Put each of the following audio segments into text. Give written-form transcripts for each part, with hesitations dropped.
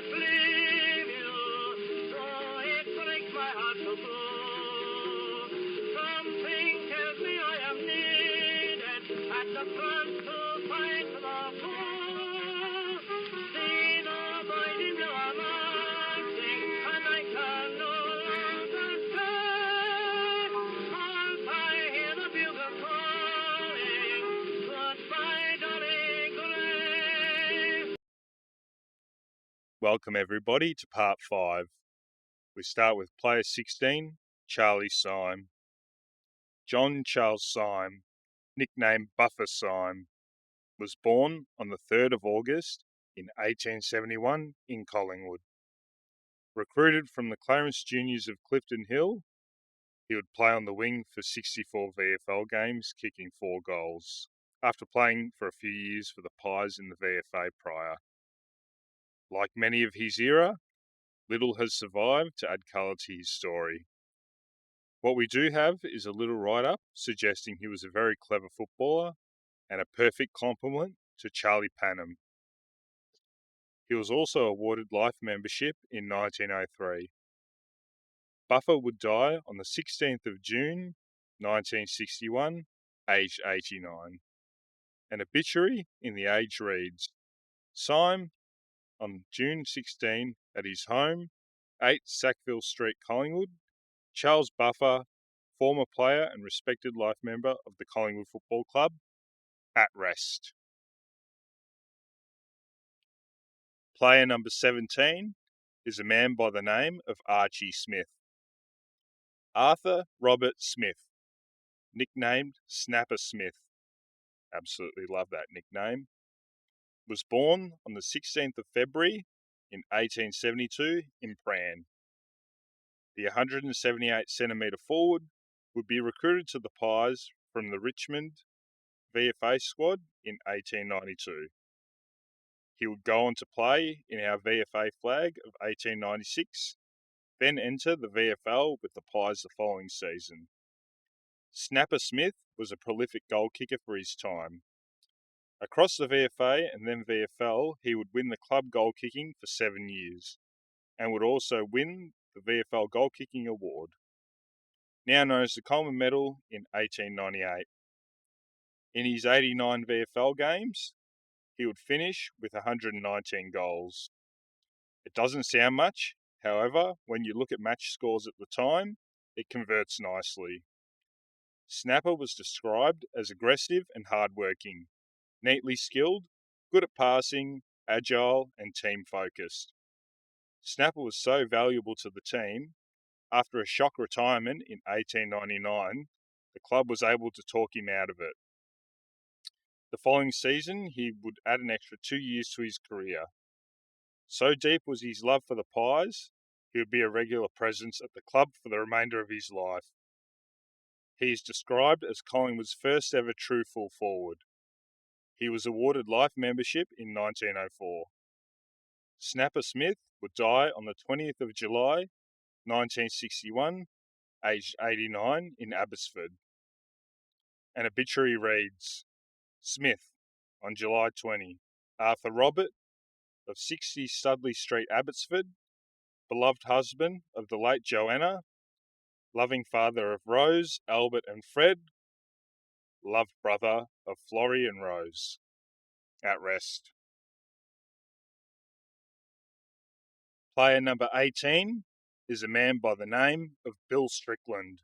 cannot leave you, so it breaks my heart to go. Something tells me I am needed at the front to fight for the poor. See the boys in blue are marching, and I can no longer stay. Once I hear the bugle calling, goodbye, darling, goodbye. Welcome everybody to part 5. We start with player 16, Charlie Sime. John Charles Sime, nicknamed Buffer Sime, was born on the 3rd of August in 1871 in Collingwood. Recruited from the Clarence Juniors of Clifton Hill, he would play on the wing for 64 VFL games, kicking 4 goals, after playing for a few years for the Pies in the VFA prior. Like many of his era, little has survived to add colour to his story. What we do have is a little write-up suggesting he was a very clever footballer and a perfect complement to Charlie Panham. He was also awarded life membership in 1903. Buffer would die on the 16th of June 1961, aged 89. An obituary in the Age reads, Sime, on June 16 at his home, 8 Sackville Street, Collingwood, Charles Buffer, former player and respected life member of the Collingwood Football Club, at rest. Player number 17 is a man by the name of Archie Smith. Arthur Robert Smith, nicknamed Snapper Smith, absolutely love that nickname, was born on the 16th of February in 1872 in Prahran. The 178cm forward would be recruited to the Pies from the Richmond VFA squad in 1892. He would go on to play in our VFA flag of 1896, then enter the VFL with the Pies the following season. Snapper Smith was a prolific goal kicker for his time. Across the VFA and then VFL, he would win the club goal kicking for 7 years, and would also win the VFL goal kicking award, now known as the Coleman Medal, in 1898. In his 89 VFL games, he would finish with 119 goals. It doesn't sound much, however, when you look at match scores at the time, it converts nicely. Snapper was described as aggressive and hard-working, neatly skilled, good at passing, agile and team-focused. Snapper was so valuable to the team, after a shock retirement in 1899, the club was able to talk him out of it. The following season, he would add an extra 2 years to his career. So deep was his love for the Pies, he would be a regular presence at the club for the remainder of his life. He is described as Collingwood's first ever true full forward. He was awarded life membership in 1904. Snapper Smith would die on the 20th of July, 1961, aged 89, in Abbotsford. An obituary reads, Smith, on July 20, Arthur Robert, of 60 Studley Street, Abbotsford, beloved husband of the late Joanna, loving father of Rose, Albert and Fred, loved brother of Florrie and Rose, at rest. Player number 18 is a man by the name of Bill Strickland.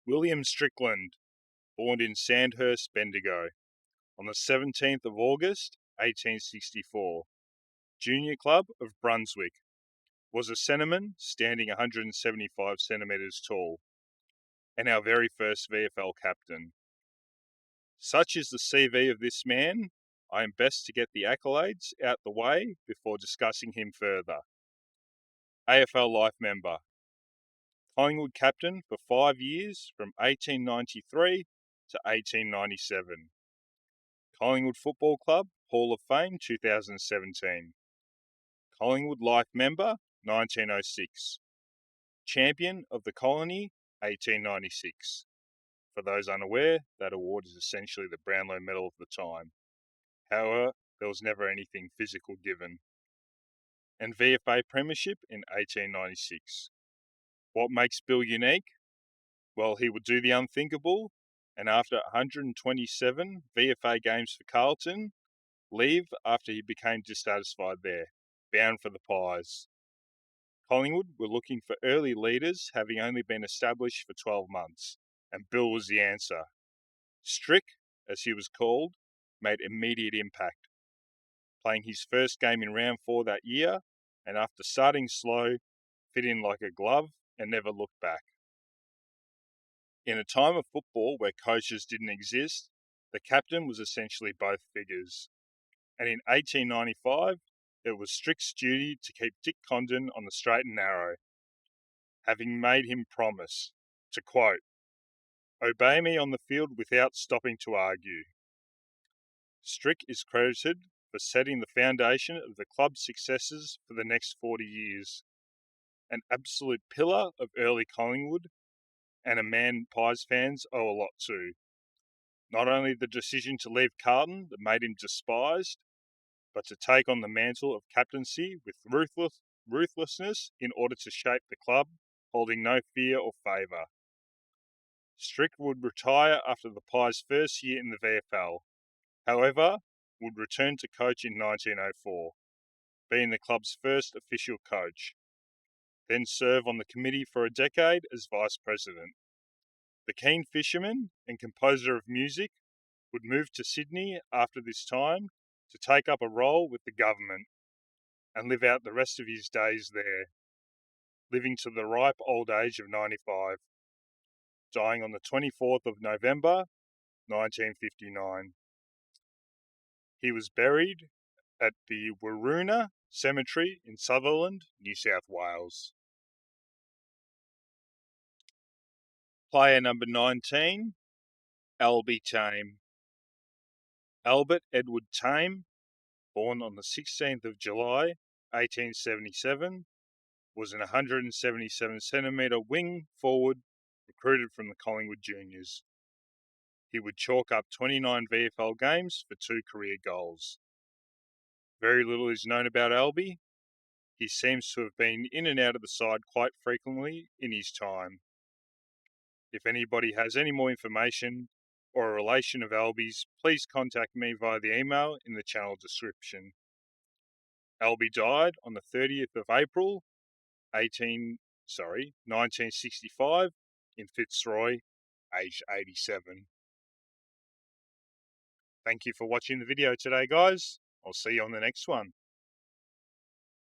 William Strickland, born in Sandhurst, Bendigo, on the 17th of August, 1864. Junior Club of Brunswick. Was a centreman standing 175 centimetres tall, and our very first VFL captain. Such is the CV of this man, I am best to get the accolades out the way before discussing him further. AFL life member. Collingwood captain for 5 years from 1893 to 1897. Collingwood Football Club Hall of Fame 2017. Collingwood life member 1906. Champion of the Colony 1896. For those unaware, that award is essentially the Brownlow Medal of the time. However, there was never anything physical given. and VFA Premiership in 1896. What makes Bill unique? Well, he would do the unthinkable, and after 127 VFA games for Carlton, leave after he became dissatisfied there, bound for the Pies. Collingwood were looking for early leaders, having only been established for 12 months, and Bill was the answer. Strick, as he was called, made immediate impact, playing his first game in round 4 that year, and after starting slow, fit in like a glove and never looked back. In a time of football where coaches didn't exist, the captain was essentially both figures. And in 1895, it was Strick's duty to keep Dick Condon on the straight and narrow, having made him promise, to quote, "Obey me on the field without stopping to argue." Strick is credited for setting the foundation of the club's successes for the next 40 years. An absolute pillar of early Collingwood, and a man Pies fans owe a lot to. Not only the decision to leave Carlton that made him despised, but to take on the mantle of captaincy with ruthlessness in order to shape the club, holding no fear or favour. Strick would retire after the Pies' first year in the VFL, however, would return to coach in 1904, being the club's first official coach, then serve on the committee for a decade as vice president. The keen fisherman and composer of music would move to Sydney after this time to take up a role with the government and live out the rest of his days there, living to the ripe old age of 95, dying on the 24th of November, 1959. He was buried at the Waroona Cemetery in Sutherland, New South Wales. Player number 19, Alby Tame. Albert Edward Tame, born on the 16th of July, 1877, was an 177cm wing forward recruited from the Collingwood Juniors. He would chalk up 29 VFL games for 2 career goals. Very little is known about Alby. He seems to have been in and out of the side quite frequently in his time. If anybody has any more information or a relation of Alby's, please contact me via the email in the channel description. Alby died on the 30th of April, 1965 in Fitzroy, aged 87. Thank you for watching the video today, guys. I'll see you on the next one.